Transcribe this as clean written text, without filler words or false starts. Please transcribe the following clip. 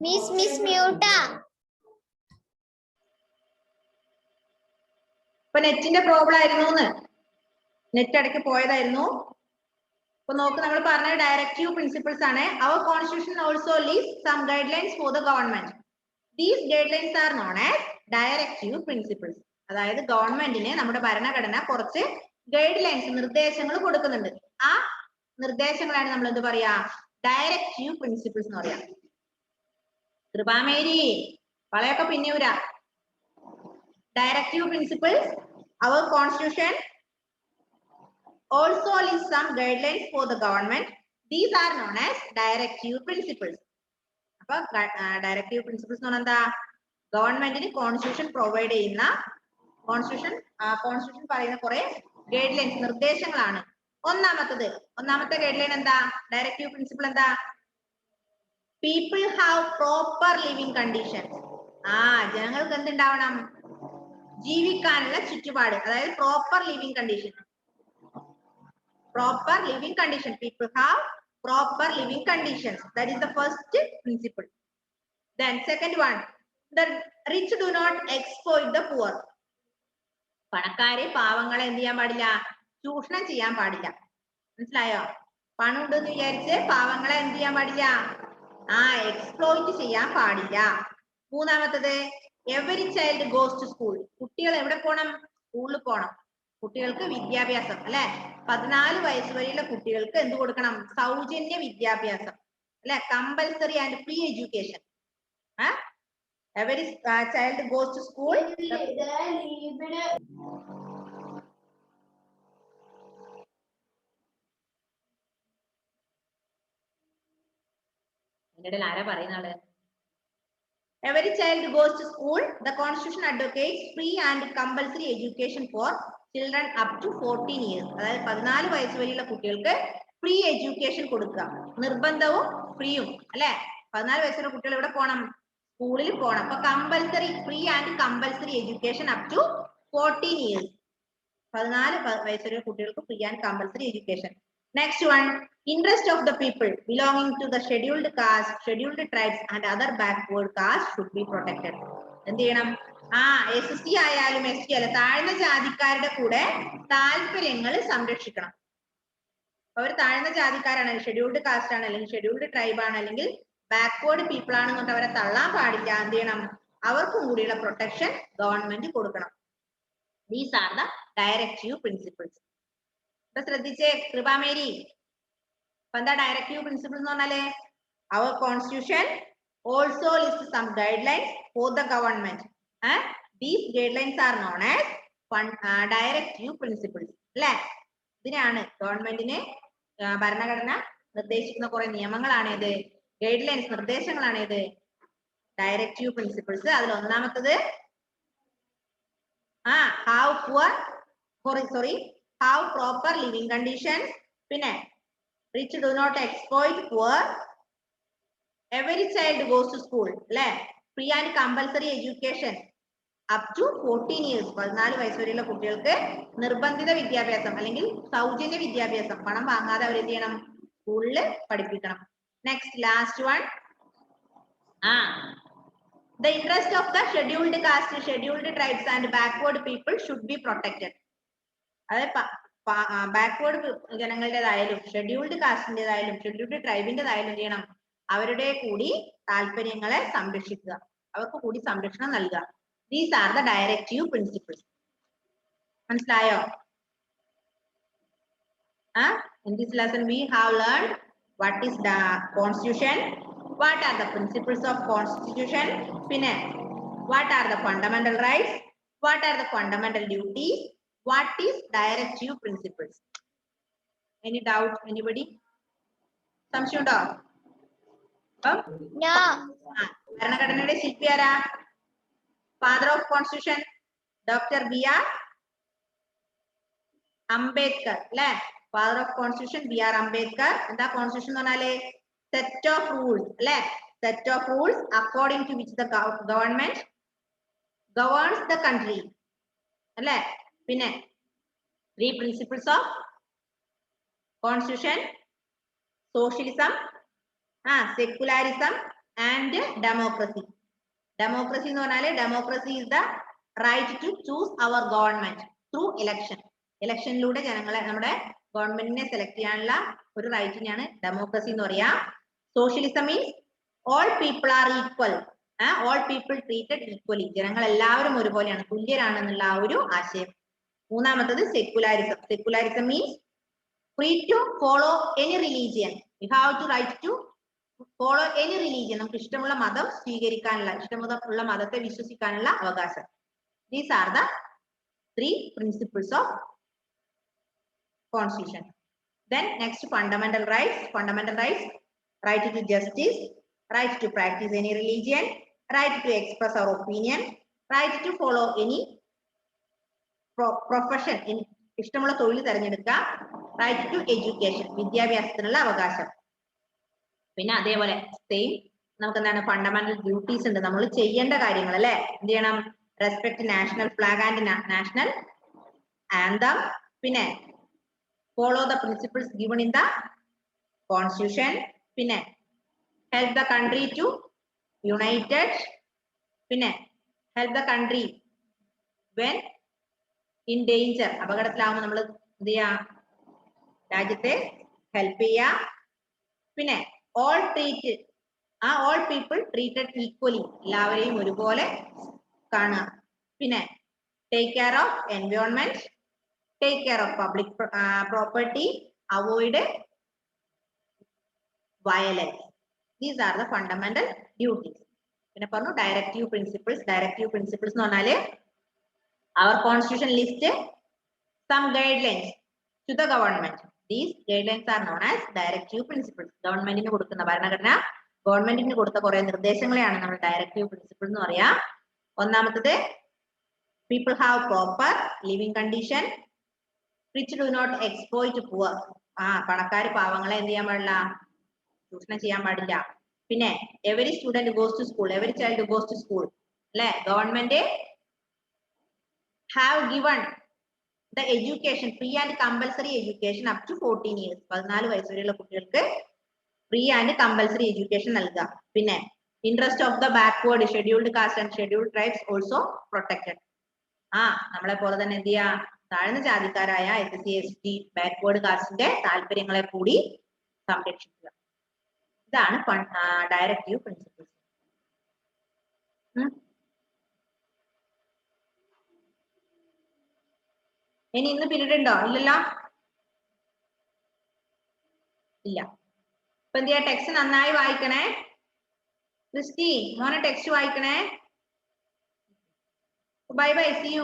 Miss Muta. ഇപ്പൊ നെറ്റിന്റെ problem ആയിരുന്നു. നെറ്റ് ഇടയ്ക്ക് പോയതായിരുന്നു. ഇപ്പൊ നോക്ക്, നമ്മൾ പറഞ്ഞ ഡയറക്റ്റീവ് പ്രിൻസിപ്പിൾസ് ആണ്. Our constitution also leaves some guidelines for the government. These guidelines are known as directive principles. അതായത് ഗവൺമെന്റിന് നമ്മുടെ ഭരണഘടന കുറച്ച് ഗൈഡ് ലൈൻസ്, നിർദ്ദേശങ്ങൾ കൊടുക്കുന്നുണ്ട്. ആ നിർദ്ദേശങ്ങളാണ് നമ്മൾ എന്ത് പറയാ, ഡയറക്റ്റീവ് പ്രിൻസിപ്പിൾസ് എന്ന് പറയാം. കൃപാമേരി വളയൊക്കെ പിന്നൂരാ. Directive principles, our constitution also lists some guidelines for the government. These are known as directive principles. Appo directive principles nu enda government ni constitution provide cheyna constitution parayna kore guidelines nirdeshangalana. ഒന്നാമത്തെ guideline എന്താ, directive principle എന്താ, people have proper living conditions. ജനങ്ങൾക്ക് എന്തുണ്ടാവണം, ജീവിക്കാനുള്ള ചുറ്റുപാട്, അതായത് proper living condition. Proper living condition, people have proper living conditions. That is the first principle. Then second one, the rich do not exploit the poor. പണക്കാരെ പാവങ്ങളെ എന്ത് ചെയ്യാൻ പാടില്ല, ചൂഷണം ചെയ്യാൻ പാടില്ല. മനസ്സിലായോ? പണം ഉണ്ടെന്ന് വിചാരിച്ച് പാവങ്ങളെ എന്ത് ചെയ്യാൻ പാടില്ല, എക്സ്പ്ലോയിറ്റ് ചെയ്യാൻ പാടില്ല. മൂന്നാമത്തത്, every child goes to school. കുട്ടികൾ എവിടെ പോണം, സ്കൂളിൽ പോണം. കുട്ടികൾക്ക് വിദ്യാഭ്യാസം, അല്ലെ, 14 വയസ്സ് വരെയുള്ള കുട്ടികൾക്ക് എന്ത് കൊടുക്കണം, സൗജന്യ വിദ്യാഭ്യാസം, അല്ലെ, compulsory and free education. Every child goes to school. എന്നിട്ട് ആരാ പറയുന്ന ആള്? Every child goes to school. The constitution advocates free and compulsory education for children up to 14 years. അതായത് 14 വയസ്സ് വരെയുള്ള കുട്ടികൾക്ക് ഫ്രീ എഡ്യൂക്കേഷൻ കൊടുക്കുക. നിർബന്ധവും ഫ്രീയും, അല്ലെ. 14 വയസ്സുള്ള കുട്ടികൾ എവിടെ പോണം, സ്കൂളിൽ പോണം. അപ്പൊ compulsory, free and compulsory education up to 14 years. 14 വയസ്സുള്ള കുട്ടികൾക്ക് free and compulsory education. Next one, interest of the people belonging to the scheduled caste, scheduled tribes and other backward caste should be protected. എന്ത് ചെയ്യണം, SC ആയാലും ST ആയാലും താഴ്ന്ന ജാതിക്കാരുടെ കൂടെ താല്പര്യങ്ങൾ സംരക്ഷിക്കണം. അവർ താഴ്ന്ന ജാതിക്കാരാണ്, ഷെഡ്യൂൾഡ് കാസ്റ്റ് ആണ്, അല്ലെങ്കിൽ ഷെഡ്യൂൾഡ് ട്രൈബ് ആണ്, അല്ലെങ്കിൽ ബാക്ക്വേർഡ് പീപ്പിൾ ആണെന്നുകൊണ്ട് അവരെ തള്ളാൻ പാടില്ല. എന്ത് ചെയ്യണം, അവർക്കും കൂടിയുള്ള പ്രൊട്ടക്ഷൻ ഗവൺമെന്റ് കൊടുക്കണം. These are the directive principles. ശ്രദ്ധിച്ചേ കൃപാമേരി, എന്താ ഡയറക്റ്റീവ് പ്രിൻസിപ്പിൾ എന്ന് പറഞ്ഞാല്, our constitution also list some guidelines for the government. These guidelines are known as directive principles, അല്ലെ. ഇതിനാണ് ഗവൺമെന്റിന് ഭരണഘടന നിർദ്ദേശിക്കുന്ന കുറെ നിയമങ്ങളാണ് ഇത്, ഗൈഡ് ലൈൻസ്, നിർദ്ദേശങ്ങളാണ് ഇത്, ഡയറക്റ്റീവ് പ്രിൻസിപ്പിൾസ്. അതിൽ ഒന്നാമത്തത് have proper living conditions, പിന്നെ rich do not exploit poor, every child goes to school, അല്ലെ, free and compulsory education up to 14 years. 14 വയസ്സ് വരെയുള്ള കുട്ടികൾക്ക് നിർബന്ധിത വിദ്യാഭ്യാസം അല്ലെങ്കിൽ സൗജന്യ വിദ്യാഭ്യാസം, പണം വാങ്ങാതെ അവർ എന്ത് ചെയ്യണം, സ്കൂളിൽ പഠിപ്പിക്കണം. Next last one, the interest of the scheduled caste, scheduled tribes and backward people should be protected. അതായത് ബാക്ക്വേർഡ് ജനങ്ങളുടേതായാലും ഷെഡ്യൂൾഡ് കാസ്റ്റിന്റേതായാലും ഷെഡ്യൂൾഡ് ട്രൈബിന്റേതായാലും എന്ത് ചെയ്യണം, അവരുടെ കൂടി താല്പര്യങ്ങളെ സംരക്ഷിക്കുക, അവർക്ക് കൂടി സംരക്ഷണം നൽകുക. These are the directive principles. മനസ്സിലായോ? In this lesson we have learned what is the constitution, what are the principles of constitution, പിന്നെ what are the fundamental rights, what are the fundamental duties, what is directive principles. Any doubt, anybody? സംശയം ഉണ്ടോ? ഭരണഘടനയുടെ ശില്പി ആരാ? Father of constitution doctor BR Ambedkar, അല്ലെ. Father of constitution BR Ambedkar. എന്താ constitution എന്ന് പറഞ്ഞാല് സെറ്റ് ഓഫ് റൂൾസ്, അല്ലെ, set of rules according to which the government governs the country, അല്ലെ. പിന്നെ 3 principles of constitution: socialism, secularism and democracy. Democracy എന്ന് പറഞ്ഞാല് democracy is the right to choose our government through election. ഇലക്ഷനിലൂടെ ജനങ്ങളെ നമ്മുടെ ഗവൺമെന്റിനെ select ചെയ്യാനുള്ള ഒരു റൈറ്റിനെയാണ് ഡെമോക്രസി എന്ന് പറയാ. Socialism means all people are equal, all people treated equally, ജനങ്ങൾ എല്ലാവരും ഒരുപോലെയാണ്, തുല്യരാണെന്നുള്ള ആ ഒരു ആശയം. മൂന്നാമത്തത് secularism. Secularism means free to follow any religion, you have to right to follow any religion, നമുക്ക് ഇഷ്ടമുള്ള മതം സ്വീകരിക്കാനുള്ള, ഇഷ്ടമുള്ള മതത്തെ വിശ്വസിക്കാനുള്ള അവകാശം. These are the 3 principles of constitution. Then next, fundamental rights. Fundamental rights: right to justice, right to practice any religion, right to express our opinion, right to follow any profession, ഇഷ്ടമുള്ള തൊഴിൽ തിരഞ്ഞെടുക്കാം, right to education, വിദ്യാഭ്യാസത്തിനുള്ള അവകാശം. പിന്നെ അതേപോലെ same നമുക്ക് എന്താണ് fundamental duties ഉണ്ട്, നമ്മൾ ചെയ്യേണ്ട കാര്യങ്ങൾ അല്ലെ. എന്ത് ചെയ്യണം? Respect national flag and national anthem, പിന്നെ follow the principles given in the constitution, പിന്നെ help the country to united, പിന്നെ help the country when in danger, അപകടത്തിലാവുമ്പോൾ നമ്മൾ എന്ത് ചെയ്യാ? രാജ്യത്തെ ഹെൽപ്പ് ചെയ്യാ. പിന്നെ all treat, all people treated equally, എല്ലാവരെയും ഒരുപോലെ കാണുക. പിന്നെ take care of environment, take care of public property, avoid violence. These are the fundamental duties. പിന്നെ പറഞ്ഞു ഡയറക്റ്റീവ് പ്രിൻസിപ്പിൾസ്. ഡയറക്റ്റീവ് പ്രിൻസിപ്പിൾസ് എന്ന് പറഞ്ഞാല് our constitution list some guidelines to the government. These guidelines are known as directive principles. ഗവൺമെന്റിന് കൊടുക്കുന്ന, ഭരണഘടന ഗവൺമെന്റിന് കൊടുത്ത കുറെ നിർദ്ദേശങ്ങളെയാണ് നമ്മൾ ഡയറക്റ്റീവ് പ്രിൻസിപ്പിൾ എന്ന് പറയാ. ഒന്നാമത്തത് people have proper living condition, rich do not exploit poor. പണക്കാര് പാവങ്ങളെ എന്ത് ചെയ്യാൻ പാടില്ല? ചൂഷണം ചെയ്യാൻ പാടില്ല. പിന്നെ every student goes to school, every child goes to school അല്ലെ. Government have given the education, free and compulsory education up to 14 years. 14 വയസ്സ് വരെയുള്ള കുട്ടികൾക്ക് ഫ്രീ ആൻഡ് കമ്പൽസറി എഡ്യൂക്കേഷൻ നൽകുക. പിന്നെ interest of the backward, scheduled caste and scheduled tribes also protected. നമ്മളെ പോലെ തന്നെ എന്ത് ചെയ്യാ? താഴ്ന്ന ജാതിക്കാരായ SC ST ബാക്ക്വേർഡ് കാസ്റ്റിന്റെ താല്പര്യങ്ങളെ കൂടി സംരക്ഷിക്കുക. ഇതാണ് ഡയറക്റ്റീവ് പ്രിൻസിപ്പിൾസ്. ഇനി ഇന്ന് പീരീഡ് ഉണ്ടോ? ഇല്ലല്ലോ, ഇല്ല. ഇപ്പൊ എന്ത് ചെയ്യാ? ടെക്സ്റ്റ് നന്നായി വായിക്കണേ. ക്രിസ്റ്റി മോനെ ടെക്സ്റ്റ് വായിക്കണേ. Bye bye, see U.